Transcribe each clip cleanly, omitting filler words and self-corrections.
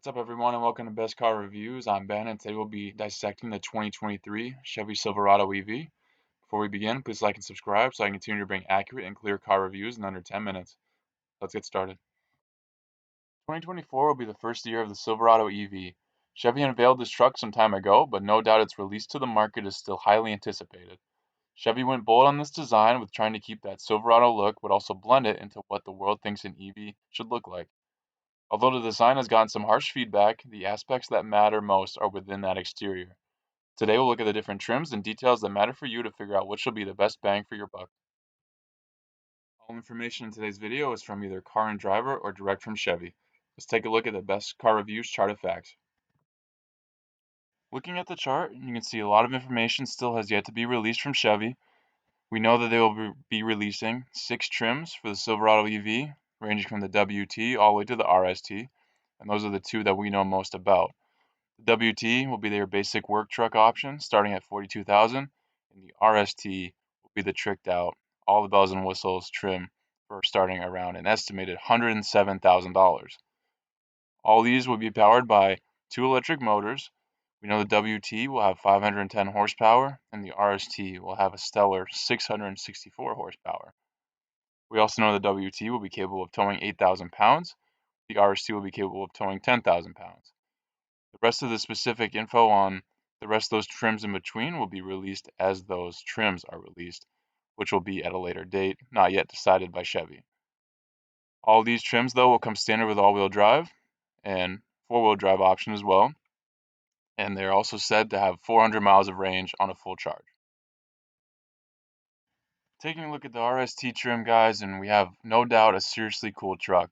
What's up, everyone, and welcome to Best Car Reviews. I'm Ben, and today we'll be dissecting the 2023 Chevy Silverado EV. Before we begin, please like and subscribe so I can continue to bring accurate and clear car reviews in under 10 minutes. Let's get started. 2024 will be the first year of the Silverado EV. Chevy unveiled this truck some time ago, but no doubt its release to the market is still highly anticipated. Chevy went bold on this design with trying to keep that Silverado look, but also blend it into what the world thinks an EV should look like. Although the design has gotten some harsh feedback, the aspects that matter most are within that exterior. Today we'll look at the different trims and details that matter for you to figure out which will be the best bang for your buck. All information in today's video is from either Car and Driver or direct from Chevy. Let's take a look at the best car reviews chart of facts. Looking at the chart, you can see a lot of information still has yet to be released from Chevy. We know that they will be releasing 6 trims for the Silverado EV, ranging from the WT all the way to the RST, and those are the two that we know most about. The WT will be their basic work truck option, starting at $42,000, and the RST will be the tricked out, all the bells and whistles trim for starting around an estimated $107,000. All these will be powered by 2 electric motors. We know the WT will have 510 horsepower, and the RST will have a stellar 664 horsepower. We also know the WT will be capable of towing 8,000 pounds. The RST will be capable of towing 10,000 pounds. The rest of the specific info on the rest of those trims in between will be released as those trims are released, which will be at a later date, not yet decided by Chevy. All these trims, though, will come standard with all-wheel drive and four-wheel drive option as well, and they're also said to have 400 miles of range on a full charge. Taking a look at the RST trim, guys, and we have no doubt a seriously cool truck.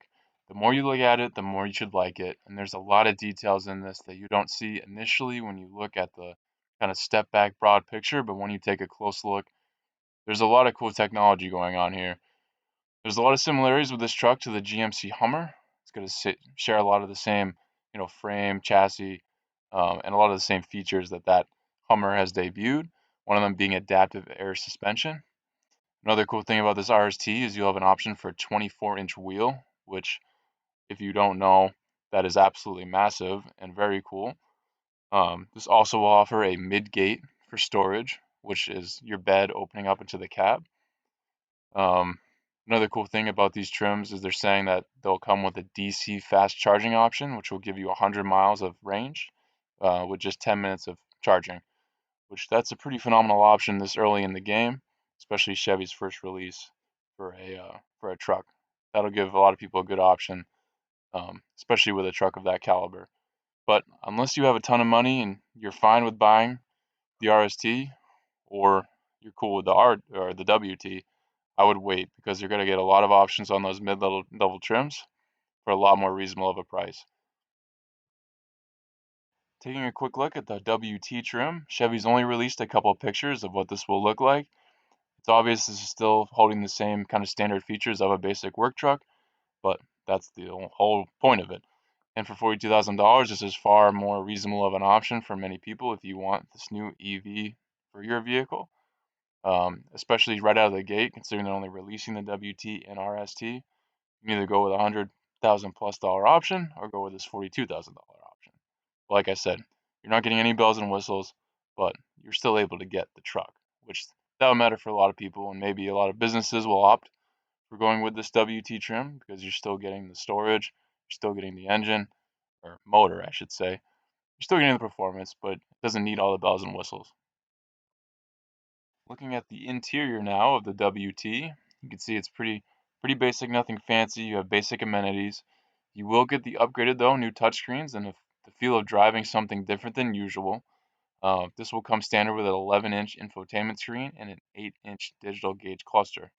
The more you look at it, the more you should like it, and there's a lot of details in this that you don't see initially when you look at the kind of step back broad picture, but when you take a close look, there's a lot of cool technology going on here. There's a lot of similarities with this truck to the GMC Hummer. It's going to share a lot of the same, frame, chassis, and a lot of the same features that Hummer has debuted. One of them being adaptive air suspension. Another cool thing about this RST is you'll have an option for a 24-inch wheel, which, if you don't know, that is absolutely massive and very cool. This also will offer a mid-gate for storage, which is your bed opening up into the cab. Another cool thing about these trims is they're saying that they'll come with a DC fast charging option, which will give you 100 miles of range with just 10 minutes of charging, which that's a pretty phenomenal option this early in the game, especially Chevy's first release for a truck. That'll give a lot of people a good option, especially with a truck of that caliber. But unless you have a ton of money and you're fine with buying the RST, or you're cool with the the WT, I would wait because you're going to get a lot of options on those mid-level trims for a lot more reasonable of a price. Taking a quick look at the WT trim, Chevy's only released a couple of pictures of what this will look like. It's obvious this is still holding the same kind of standard features of a basic work truck, but that's the whole point of it. And for $42,000, this is far more reasonable of an option for many people if you want this new EV for your vehicle, especially right out of the gate, considering they're only releasing the WT and RST. You can either go with a $100,000+ option or go with this $42,000 option. Like I said, you're not getting any bells and whistles, but you're still able to get the truck, which that would matter for a lot of people, and maybe a lot of businesses will opt for going with this WT trim because you're still getting the storage, you're still getting the engine, or motor, I should say. You're still getting the performance, but it doesn't need all the bells and whistles. Looking at the interior now of the WT, you can see it's pretty basic, nothing fancy. You have basic amenities. You will get the upgraded, though, new touchscreens and the feel of driving something different than usual. This will come standard with an 11-inch infotainment screen and an 8-inch digital gauge cluster.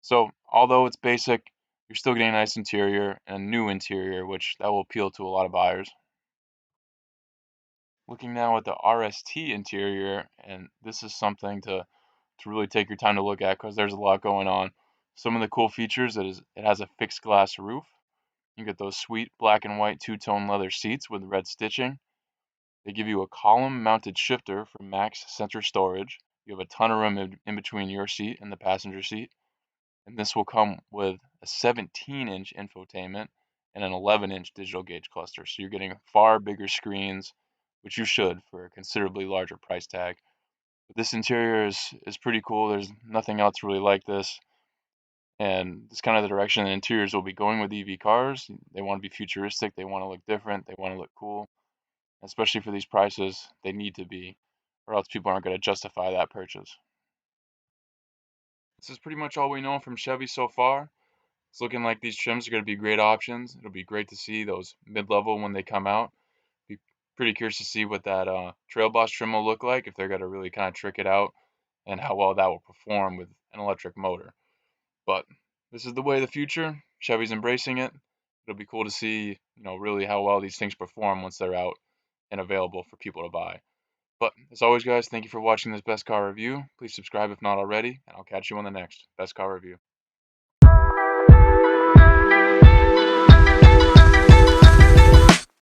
So, although it's basic, you're still getting a nice interior and a new interior, which that will appeal to a lot of buyers. Looking now at the RST interior, and this is something to really take your time to look at because there's a lot going on. Some of the cool features it has a fixed glass roof. You get those sweet black and white two-tone leather seats with red stitching. They give you a column-mounted shifter for max center storage. You have a ton of room in between your seat and the passenger seat. And this will come with a 17-inch infotainment and an 11-inch digital gauge cluster. So you're getting far bigger screens, which you should for a considerably larger price tag. But this interior is pretty cool. There's nothing else really like this. And it's kind of the direction the interiors will be going with EV cars. They want to be futuristic. They want to look different. They want to look cool. Especially for these prices, they need to be, or else people aren't going to justify that purchase. This is pretty much all we know from Chevy so far. It's looking like these trims are going to be great options. It'll be great to see those mid-level when they come out. Be pretty curious to see what that Trail Boss trim will look like, if they're going to really kind of trick it out, and how well that will perform with an electric motor. But this is the way of the future. Chevy's embracing it. It'll be cool to see, really how well these things perform once they're out and available for people to buy. But as always, guys, thank you for watching this Best Car Review. Please subscribe if not already, and I'll catch you on the next Best Car Review.